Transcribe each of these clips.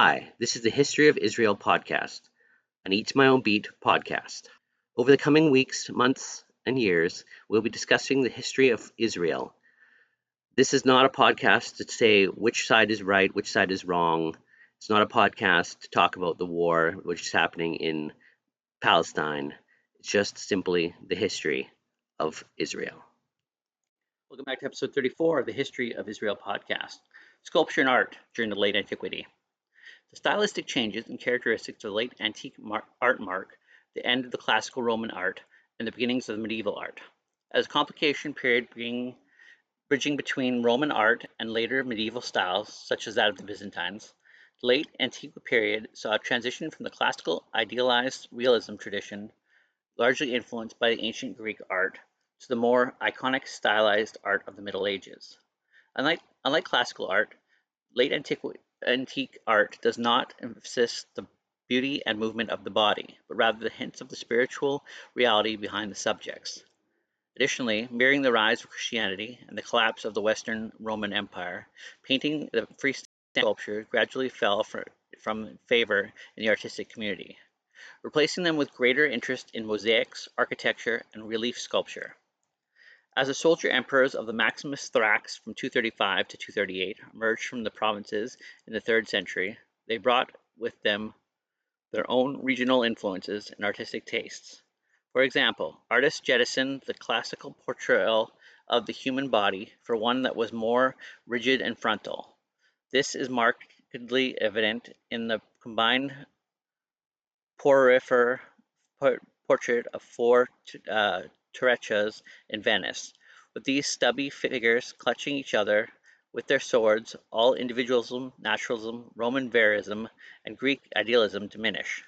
Hi, this is the History of Israel podcast, an Each My Own Beat podcast. Over the coming weeks, months, and years, we'll be discussing the history of Israel. This is not a podcast to say which side is right, which side is wrong. It's not a podcast to talk about the war which is happening in Palestine. It's just simply the history of Israel. Welcome back to episode 34 of the History of Israel podcast, Sculpture and Art during the Late Antiquity. The stylistic changes and characteristics of the late antique art mark the end of the classical Roman art and the beginnings of the medieval art. As a complication period bridging between Roman art and later medieval styles, such as that of the Byzantines, the late antique period saw a transition from the classical idealized realism tradition, largely influenced by the ancient Greek art, to the more iconic stylized art of the Middle Ages. Unlike classical art, late antique art does not emphasize the beauty and movement of the body, but rather the hints of the spiritual reality behind the subjects. Additionally, mirroring the rise of Christianity and the collapse of the Western Roman Empire, painting the freestanding sculpture gradually fell from favor in the artistic community, replacing them with greater interest in mosaics, architecture, and relief sculpture. As the soldier emperors of the Maximus Thrax from 235 to 238 emerged from the provinces in the 3rd century, they brought with them their own regional influences and artistic tastes. For example, artists jettisoned the classical portrayal of the human body for one that was more rigid and frontal. This is markedly evident in the combined portrait of four Terechas in Venice, with these stubby figures clutching each other with their swords. All individualism, naturalism, Roman verism, and Greek idealism diminish.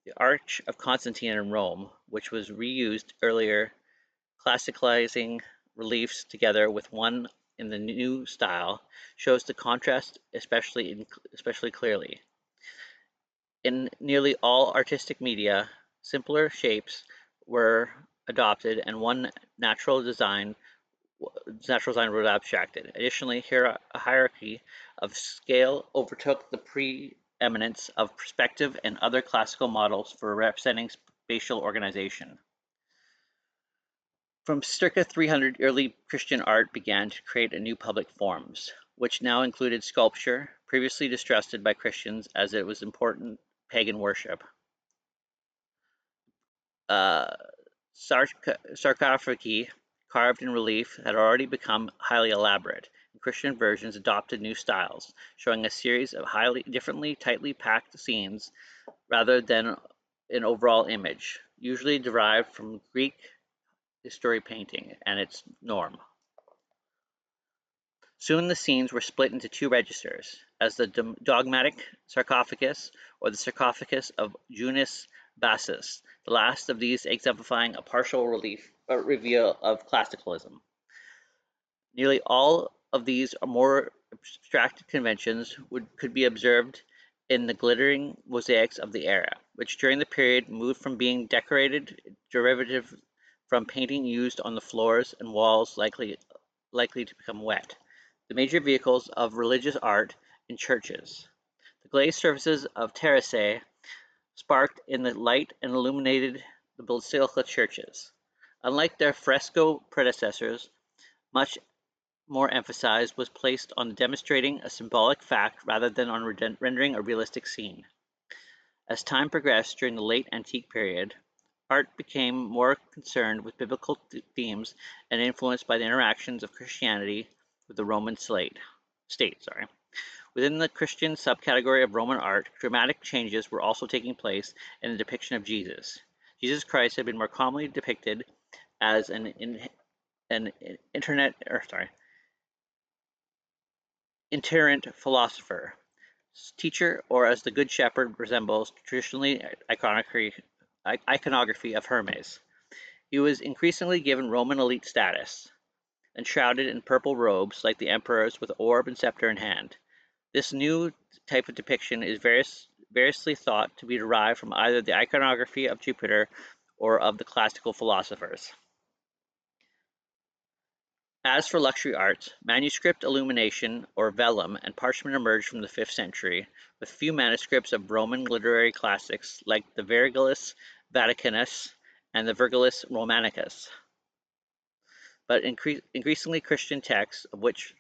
The Arch of Constantine in Rome, which was reused earlier, classicizing reliefs together with one in the new style, shows the contrast especially clearly. In nearly all artistic media, simpler shapes were adopted and one natural design was abstracted. Additionally, here a hierarchy of scale overtook the preeminence of perspective and other classical models for representing spatial organization. From circa 300, early Christian art began to create a new public forms, which now included sculpture, previously distrusted by Christians as it was important pagan worship. Sarcophagi carved in relief had already become highly elaborate, and Christian versions adopted new styles, showing a series of tightly packed scenes rather than an overall image, usually derived from Greek history painting and its norm. Soon the scenes were split into two registers, as the dogmatic sarcophagus or the sarcophagus of Junius Bassus, the last of these exemplifying a partial reveal of classicalism. Nearly all of these more abstracted conventions could be observed in the glittering mosaics of the era, which during the period moved from being decorated derivative from painting used on the floors and walls likely to become wet, the major vehicles of religious art in churches. The glazed surfaces of terraces sparked in the light and illuminated the basilica churches. Unlike their fresco predecessors, much more emphasis was placed on demonstrating a symbolic fact rather than on rendering a realistic scene. As time progressed during the late antique period, art became more concerned with biblical themes and influenced by the interactions of Christianity with the Roman state. Within the Christian subcategory of Roman art, dramatic changes were also taking place in the depiction of Jesus. Jesus Christ had been more commonly depicted as an itinerant philosopher, teacher, or as the Good Shepherd resembles traditionally iconography of Hermes. He was increasingly given Roman elite status, enshrouded in purple robes like the emperors with orb and scepter in hand. This new type of depiction is variously thought to be derived from either the iconography of Jupiter or of the classical philosophers. As for luxury art, manuscript illumination or vellum and parchment emerged from the 5th century, with few manuscripts of Roman literary classics like the Virgilius Vaticanus and the Virgilius Romanicus. But increasingly Christian texts, of which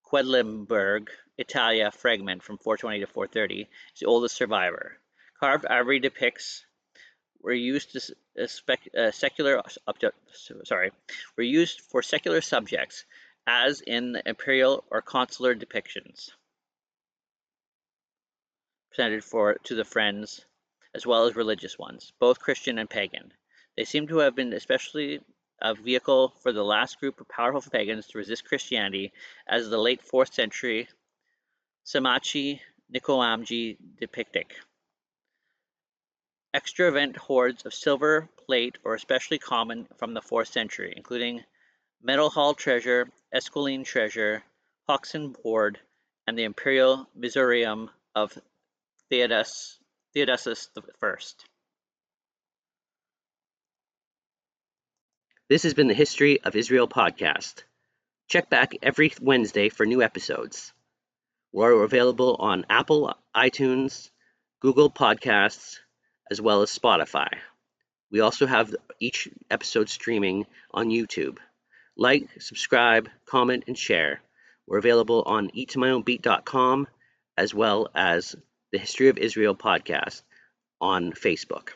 Quedlinburg, Italia fragment from 420 to 430 is the oldest survivor. Carved ivory depicts were used were used for secular subjects, as in the imperial or consular depictions presented to the friends, as well as religious ones, both Christian and pagan. They seem to have been especially a vehicle for the last group of powerful pagans to resist Christianity, as the late 4th century Samachi Nicoamji depictic. Extravagant hoards of silver, plate are especially common from the 4th century, including Meadowhall treasure, Esquiline treasure, Hoxton hoard, and the imperial mausoleum of Theodosius I. This has been the History of Israel podcast. Check back every Wednesday for new episodes. We're available on Apple, iTunes, Google Podcasts, as well as Spotify. We also have each episode streaming on YouTube. Like, subscribe, comment, and share. We're available on eatmyownbeat.com as well as the History of Israel podcast on Facebook.